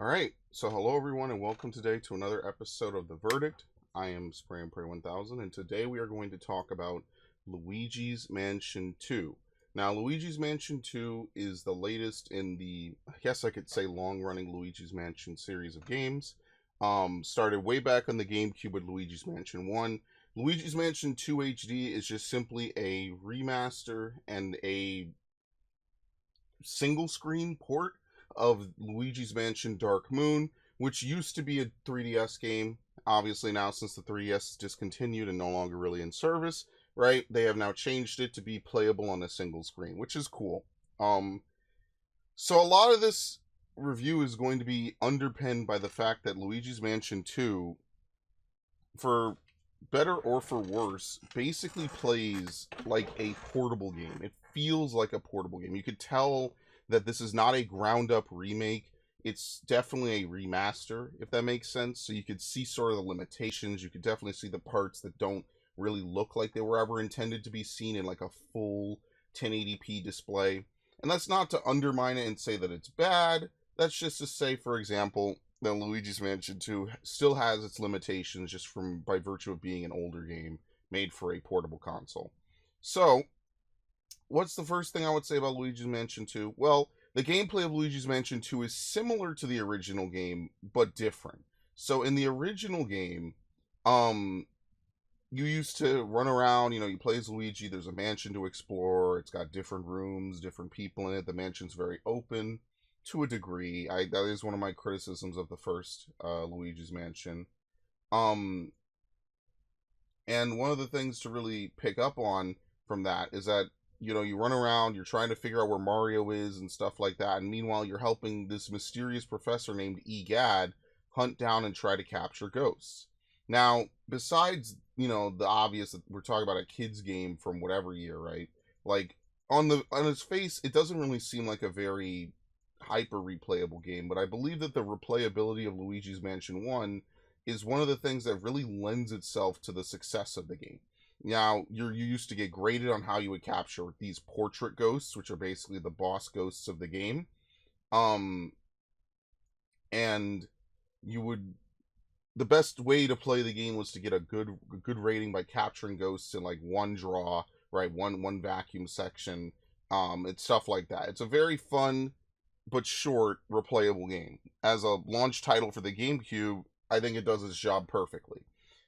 All right, so hello everyone, and welcome today to another episode of The Verdict. I am Spray and Pray 1000, and today we are going to talk about Luigi's Mansion 2. Now, Luigi's Mansion 2 is the latest in the, I guess I could say, long-running Luigi's Mansion series of games. Started way back on the GameCube with Luigi's Mansion 1. Luigi's Mansion 2 HD is just simply a remaster and a single-screen port of Luigi's Mansion Dark Moon, which used to be a 3DS game. Obviously, now since the 3DS is discontinued and no longer really in service, right, they have now changed it to be playable on a single screen, which is cool. So a lot of this review is going to be underpinned by the fact that Luigi's Mansion 2, for better or for worse, basically plays like a portable game. It feels like a portable game. You could tell that this is not a ground up remake. It's definitely a remaster, if that makes sense. So you could see sort of the limitations. You could definitely see the parts that don't really look like they were ever intended to be seen in like a full 1080p display. And that's not to undermine it and say that it's bad. That's just to say, for example, that Luigi's Mansion 2 still has its limitations just from by virtue of being an older game made for a portable console. So, what's the first thing I would say about Luigi's Mansion 2? Well, the gameplay of Luigi's Mansion 2 is similar to the original game, but different. So in the original game, you used to run around, you play as Luigi, there's a mansion to explore, it's got different rooms, different people in it, the mansion's very open to a degree. That is one of my criticisms of the first Luigi's Mansion. Um, and one of the things to really pick up on from that is that you run around, you're trying to figure out where Mario is and stuff like that, and meanwhile you're helping this mysterious professor named Egad hunt down and try to capture ghosts. Now, besides, the obvious that we're talking about a kid's game from whatever year, right? Like on its face, it doesn't really seem like a very hyper replayable game, but I believe that the replayability of Luigi's Mansion 1 is one of the things that really lends itself to the success of the game. Now, you used to get graded on how you would capture these portrait ghosts, which are basically the boss ghosts of the game. Um, and you would the best way to play the game was to get a good rating by capturing ghosts in like one draw, right? One vacuum section. It's stuff like that. It's a very fun but short replayable game. As a launch title for the GameCube, I think it does its job perfectly.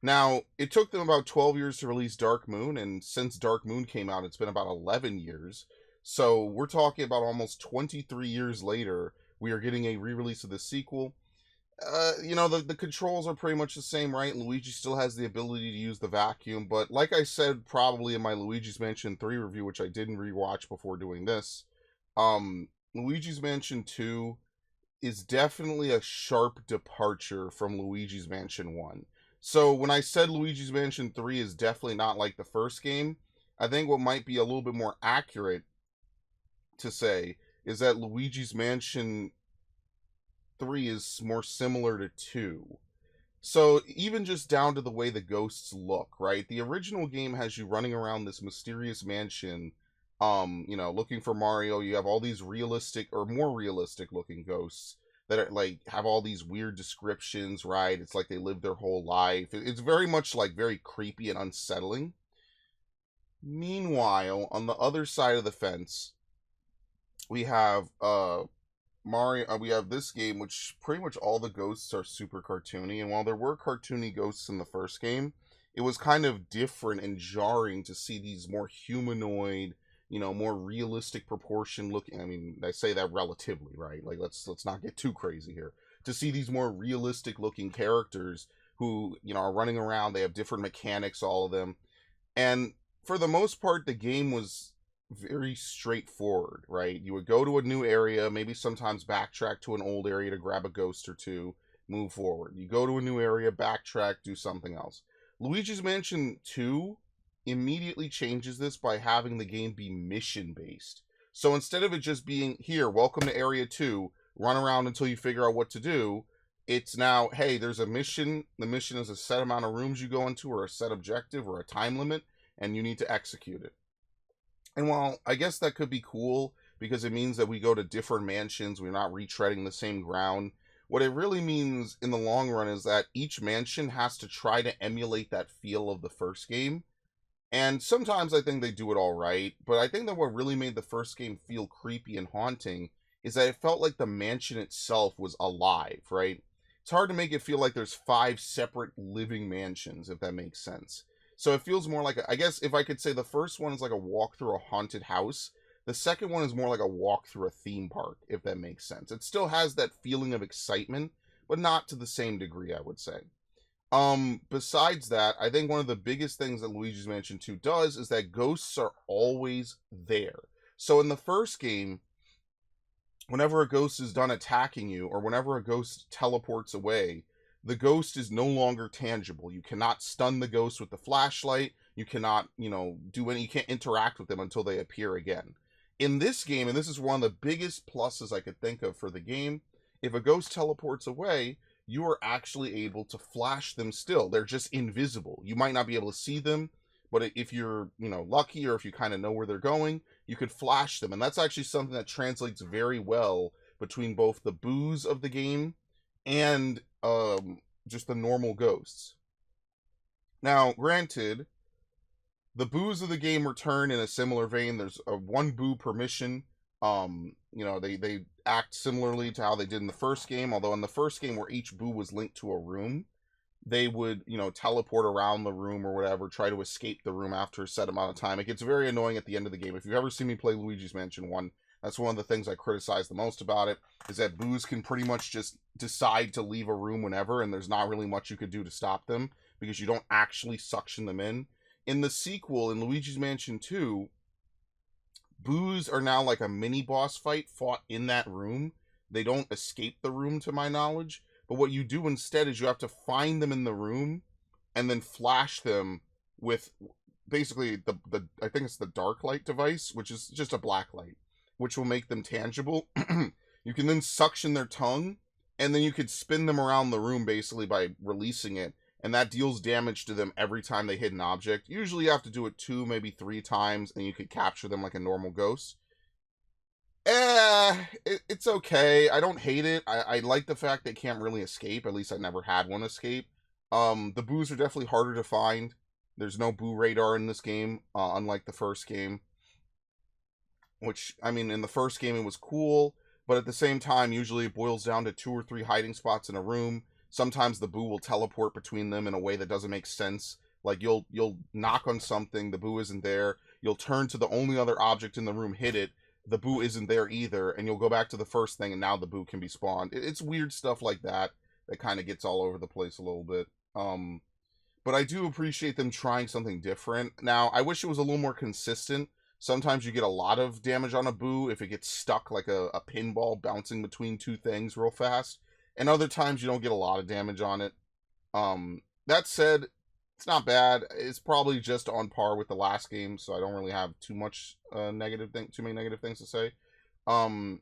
Now, it took them about 12 years to release Dark Moon, and since Dark Moon came out, it's been about 11 years. So we're talking about almost 23 years later, we are getting a re-release of the sequel. The controls are pretty much the same, right? Luigi still has the ability to use the vacuum, but like I said, probably in my Luigi's Mansion 3 review, which I didn't rewatch before doing this, Luigi's Mansion 2 is definitely a sharp departure from Luigi's Mansion 1. So when I said Luigi's Mansion 3 is definitely not like the first game, I think what might be a little bit more accurate to say is that Luigi's Mansion 3 is more similar to 2. So even just down to the way the ghosts look, right? The original game has you running around this mysterious mansion, looking for Mario. You have all these realistic or more realistic looking ghosts that are like have all these weird descriptions, right? It's like they live their whole life. It's very much like very creepy and unsettling. Meanwhile, on the other side of the fence, we have Mario. We have this game, which pretty much all the ghosts are super cartoony. And while there were cartoony ghosts in the first game, it was kind of different and jarring to see these more humanoid, more realistic proportion looking. I mean, I say that relatively, right? Like let's not get too crazy here. To see these more realistic looking characters who are running around, they have different mechanics, all of them, and for the most part, the game was very straightforward, right? You would go to a new area, maybe sometimes backtrack to an old area to grab a ghost or two, move forward. You go to a new area, backtrack, do something else. Luigi's Mansion 2 immediately changes this by having the game be mission based. So instead of it just being, here, welcome to Area 2, run around until you figure out what to do, it's now, hey, there's a mission. The mission is a set amount of rooms you go into, or a set objective, or a time limit, and you need to execute it. And while I guess that could be cool because it means that we go to different mansions, we're not retreading the same ground. What it really means in the long run is that each mansion has to try to emulate that feel of the first game. And sometimes I think they do it all right, but I think that what really made the first game feel creepy and haunting is that it felt like the mansion itself was alive, right? It's hard to make it feel like there's 5 separate living mansions, if that makes sense. So it feels more like, I guess if I could say the first one is like a walk through a haunted house, the second one is more like a walk through a theme park, if that makes sense. It still has that feeling of excitement, but not to the same degree, I would say. Besides that, I think one of the biggest things that Luigi's Mansion 2 does is that ghosts are always there. So in the first game, whenever a ghost is done attacking you, or whenever a ghost teleports away, the ghost is no longer tangible. You cannot stun the ghost with the flashlight. You cannot, you can't interact with them until they appear again. In this game, and this is one of the biggest pluses I could think of for the game, if a ghost teleports away, you are actually able to flash them still. They're just invisible. You might not be able to see them, but if you're, lucky, or if you kind of know where they're going, you could flash them. And that's actually something that translates very well between both the boos of the game and just the normal ghosts. Now, granted, the boos of the game return in a similar vein. There's a 1 boo per mission. They act similarly to how they did in the first game, although in the first game, where each boo was linked to a room, they would, teleport around the room or whatever, try to escape the room after a set amount of time. It gets very annoying at the end of the game. If you've ever seen me play Luigi's Mansion 1, that's one of the things I criticize the most about it, is that boos can pretty much just decide to leave a room whenever, and there's not really much you could do to stop them, because you don't actually suction them in. In the sequel, in Luigi's Mansion 2, boos are now like a mini boss fight fought in that room. They don't escape the room, to my knowledge. But what you do instead is you have to find them in the room and then flash them with basically the I think it's the dark light device, which is just a black light, which will make them tangible. You can then suction their tongue, and then you could spin them around the room basically by releasing it, and that deals damage to them every time they hit an object. Usually you have to do it 2, maybe 3 times, and you could capture them like a normal ghost. It's okay. I don't hate it. I like the fact they can't really escape. At least I never had one escape. The boos are definitely harder to find. There's no boo radar in this game, unlike the first game. Which, I mean, in the first game it was cool, but at the same time, usually it boils down to 2 or 3 hiding spots in a room. Sometimes the boo will teleport between them in a way that doesn't make sense. Like, you'll knock on something, the boo isn't there. You'll turn to the only other object in the room, hit it, the boo isn't there either, and you'll go back to the first thing, and now the boo can be spawned. It's weird stuff like that that kind of gets all over the place a little bit. But I do appreciate them trying something different. Now, I wish it was a little more consistent. Sometimes you get a lot of damage on a boo if it gets stuck like a pinball bouncing between 2 things real fast. And other times you don't get a lot of damage on it. That said, it's not bad. It's probably just on par with the last game, so I don't really have too many negative things to say. Now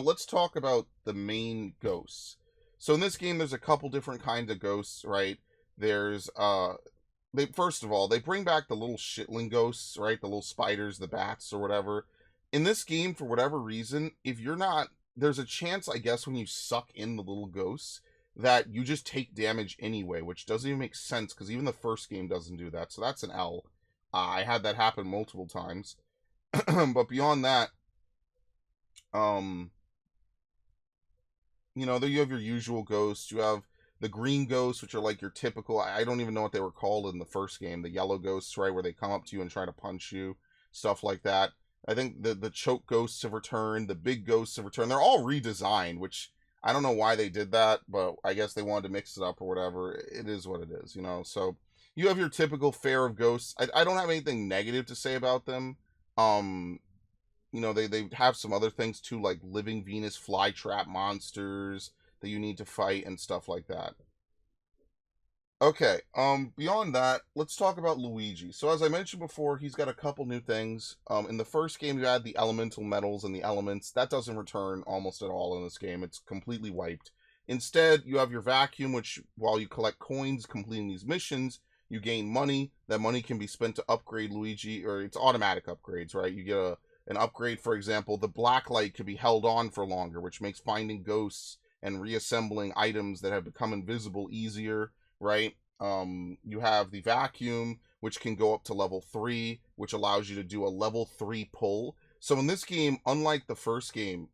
let's talk about the main ghosts. So in this game, there's a couple different kinds of ghosts, right? There's first of all, they bring back the little shitling ghosts, right? The little spiders, the bats, or whatever. In this game, for whatever reason, there's a chance, I guess, when you suck in the little ghosts, that you just take damage anyway, which doesn't even make sense, because even the first game doesn't do that, so that's an L. I had that happen multiple times. But beyond that, you have your usual ghosts. You have the green ghosts, which are like your typical, I don't even know what they were called in the first game, the yellow ghosts, right, where they come up to you and try to punch you, stuff like that. I think the choke ghosts have returned, the big ghosts have returned. They're all redesigned, which I don't know why they did that, but I guess they wanted to mix it up or whatever. It is what it is, So you have your typical fare of ghosts. I don't have anything negative to say about them. They have some other things too, like living Venus flytrap monsters that you need to fight and stuff like that. Okay, beyond that, let's talk about Luigi. So as I mentioned before, he's got a couple new things. In the first game, you had the elemental metals and the elements. That doesn't return almost at all in this game. It's completely wiped. Instead, you have your vacuum, which, while you collect coins completing these missions, you gain money. That money can be spent to upgrade Luigi, or it's automatic upgrades, right? You get an upgrade, for example, the black light could be held on for longer, which makes finding ghosts and reassembling items that have become invisible easier, right? You have the vacuum, which can go up to level 3, which allows you to do a level 3 pull. So in this game, unlike the first game,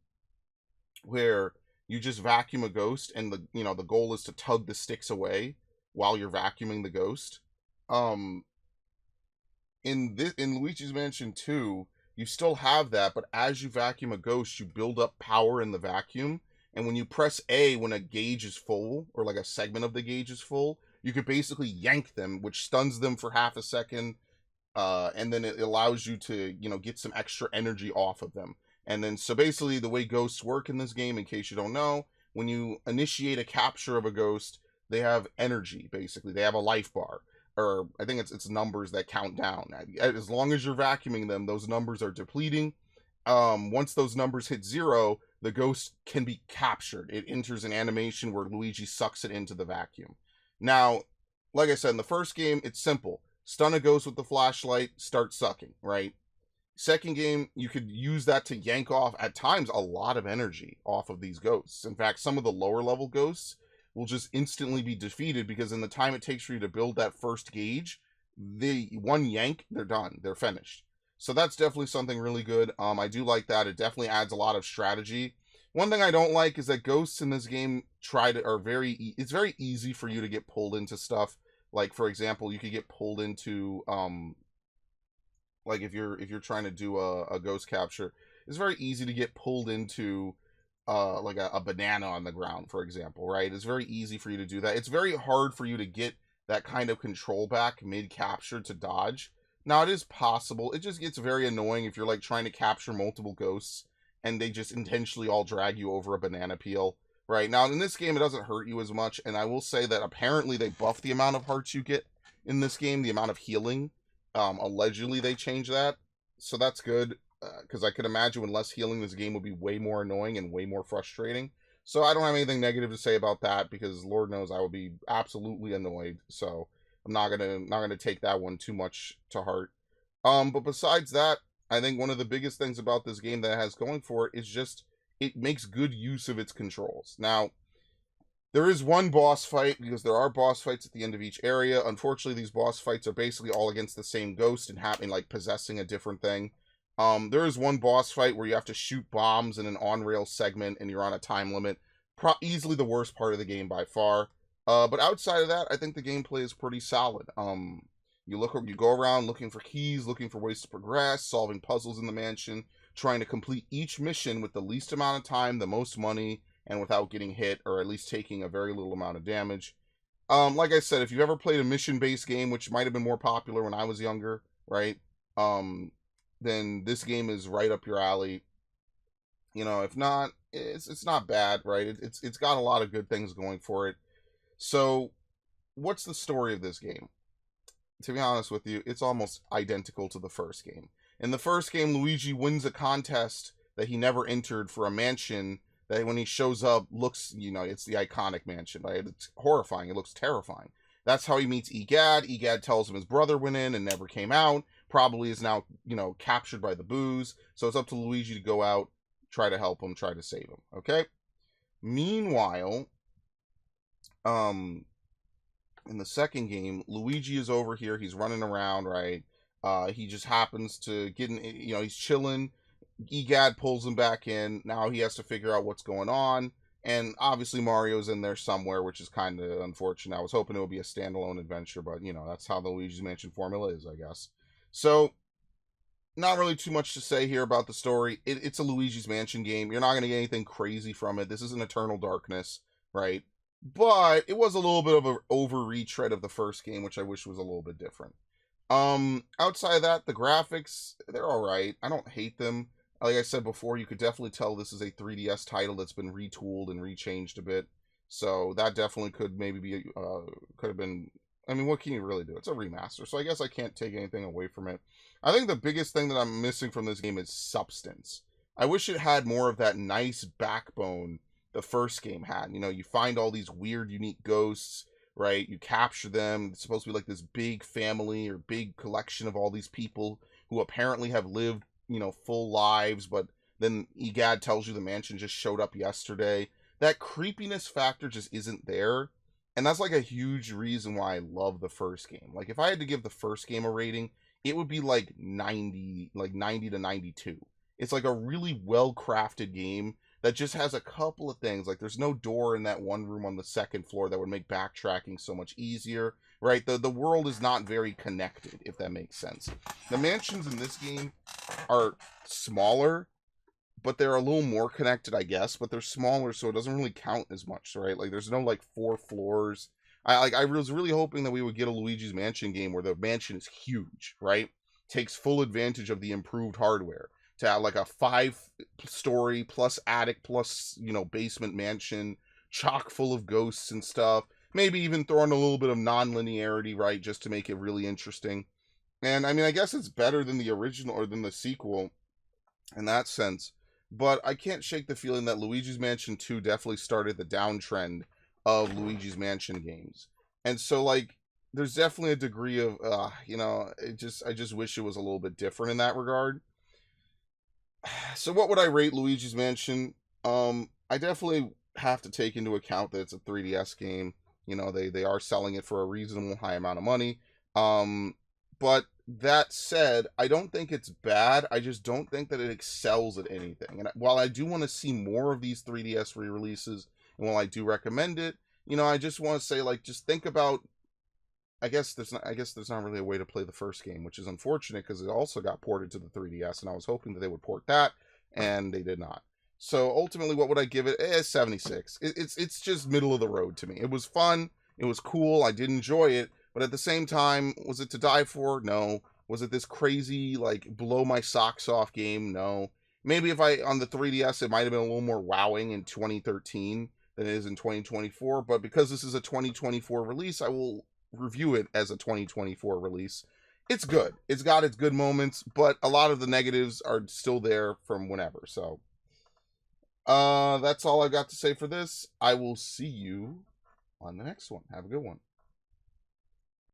where you just vacuum a ghost and the goal is to tug the sticks away while you're vacuuming the ghost. In Luigi's Mansion 2, you still have that, but as you vacuum a ghost, you build up power in the vacuum. And when you press A when a gauge is full, or like a segment of the gauge is full, you could basically yank them, which stuns them for half a second, and then it allows you to, get some extra energy off of them. And then, so basically, the way ghosts work in this game, in case you don't know, when you initiate a capture of a ghost, they have energy, basically. They have a life bar. Or I think it's numbers that count down. As long as you're vacuuming them, those numbers are depleting. Once those numbers hit 0, the ghost can be captured. It enters an animation where Luigi sucks it into the vacuum. Now, like I said, in the first game, it's simple. Stun a ghost with the flashlight, start sucking, right? Second game, you could use that to yank off, at times, a lot of energy off of these ghosts. In fact, some of the lower level ghosts will just instantly be defeated because in the time it takes for you to build that first gauge, the one yank, they're done. They're finished. So that's definitely something really good. I do like that. It definitely adds a lot of strategy. One thing I don't like is that ghosts in this game it's very easy for you to get pulled into stuff. Like, for example, you could get pulled into, like if you're trying to do a ghost capture, it's very easy to get pulled into like a banana on the ground, for example, right? It's very easy for you to do that. It's very hard for you to get that kind of control back mid-capture to dodge. Now, it is possible. It just gets very annoying if you're like trying to capture multiple ghosts and they just intentionally all drag you over a banana peel, right? Now, in this game, it doesn't hurt you as much, and I will say that apparently they buffed the amount of hearts you get in this game, the amount of healing. Allegedly, they changed that, so that's good. Because I could imagine with less healing, this game would be way more annoying and way more frustrating. So I don't have anything negative to say about that because Lord knows I would be absolutely annoyed. So I'm not gonna take that one too much to heart. But besides that, I think one of the biggest things about this game that it has going for it is just it makes good use of its controls. Now, there is one boss fight, because there are boss fights at the end of each area. Unfortunately, these boss fights are basically all against the same ghost and like possessing a different thing. There is one boss fight where you have to shoot bombs in an on-rail segment and you're on a time limit. Easily the worst part of the game by far. But outside of that, I think the gameplay is pretty solid. You go around looking for keys, looking for ways to progress, solving puzzles in the mansion, trying to complete each mission with the least amount of time, the most money, and without getting hit, or at least taking a very little amount of damage. Like I said, if you've ever played a mission-based game, which might have been more popular when I was younger, right? Then this game is right up your alley. If not, it's not bad, right? It's got a lot of good things going for it. So, what's the story of this game? To be honest with you, it's almost identical to the first game. In the first game, Luigi wins a contest that he never entered for a mansion that when he shows up looks, it's the iconic mansion, right? It's horrifying. It looks terrifying. That's how he meets Egad. Egad tells him his brother went in and never came out. Probably is now, captured by the booze. So it's up to Luigi to go out, try to help him, try to save him. Okay? Meanwhile, in the second game, Luigi is over here. He's running around, right? He just happens to get in, he's chilling. Egad pulls him back in. Now he has to figure out what's going on. And obviously Mario's in there somewhere, which is kind of unfortunate. I was hoping it would be a standalone adventure, but, that's how the Luigi's Mansion formula is, I guess. So, not really too much to say here about the story. It's a Luigi's Mansion game. You're not going to get anything crazy from it. This isn't Eternal Darkness, right? But it was a little bit of an over-retread of the first game, which I wish was a little bit different. Outside of that, the graphics, they're alright. I don't hate them. Like I said before, you could definitely tell this is a 3DS title that's been retooled and rechanged a bit. So that definitely could maybe be, could have been, I mean, what can you really do? It's a remaster, so I guess I can't take anything away from it. I think the biggest thing that I'm missing from this game is substance. I wish it had more of that nice backbone the first game had. You find all these weird, unique ghosts, right? You capture them. It's supposed to be like this big family or big collection of all these people who apparently have lived, full lives, but then Egad tells you the mansion just showed up yesterday. that creepiness factor just isn't there. And that's like a huge reason why I love the first game. Like if I had to give the first game a rating, it would be like 90 to 92. It's like a really well-crafted game that just has a couple of things. Like there's no door in that one room on the second floor that would make backtracking so much easier, right? The world is not very connected, if that makes sense. The mansions in this game are smaller, but they're a little more connected, I guess, but they're smaller, so it doesn't really count as much, right? Like there's no like 4 floors. I was really hoping that we would get a Luigi's Mansion game where the mansion is huge, right? Takes full advantage of the improved hardware to have like a 5-story plus attic plus, you know, basement mansion, chock full of ghosts and stuff. Maybe even throw in a little bit of non-linearity, right? Just to make it really interesting. And I mean, I guess it's better than the original or than the sequel in that sense. But I can't shake the feeling that Luigi's Mansion 2 definitely started the downtrend of Luigi's Mansion games. And so, like, there's definitely a degree of, you know, I just wish it was a little bit different in that regard. So what would I rate Luigi's Mansion? I definitely have to take into account that it's a 3DS game. You know, they are selling it for a reasonable high amount of money. But that said, I don't think it's bad. I just don't think that it excels at anything. And while I do want to see more of these 3DS re-releases, and while I do recommend it, you know, I just want to say, like, just think about. I guess there's not really a way to play the first game, which is unfortunate because it also got ported to the 3DS, and I was hoping that they would port that, and they did not. So ultimately, what would I give it? 76. It's just middle of the road to me. It was fun. It was cool. I did enjoy it. But at the same time, was it to die for? No. Was it this crazy, like, blow my socks off game? No. Maybe if on the 3DS, it might have been a little more wowing in 2013 than it is in 2024. But because this is a 2024 release, I will review it as a 2024 release. It's good. It's got its good moments, but a lot of the negatives are still there from whenever. So, that's all I got to say for this. I will see you on the next one. Have a good one.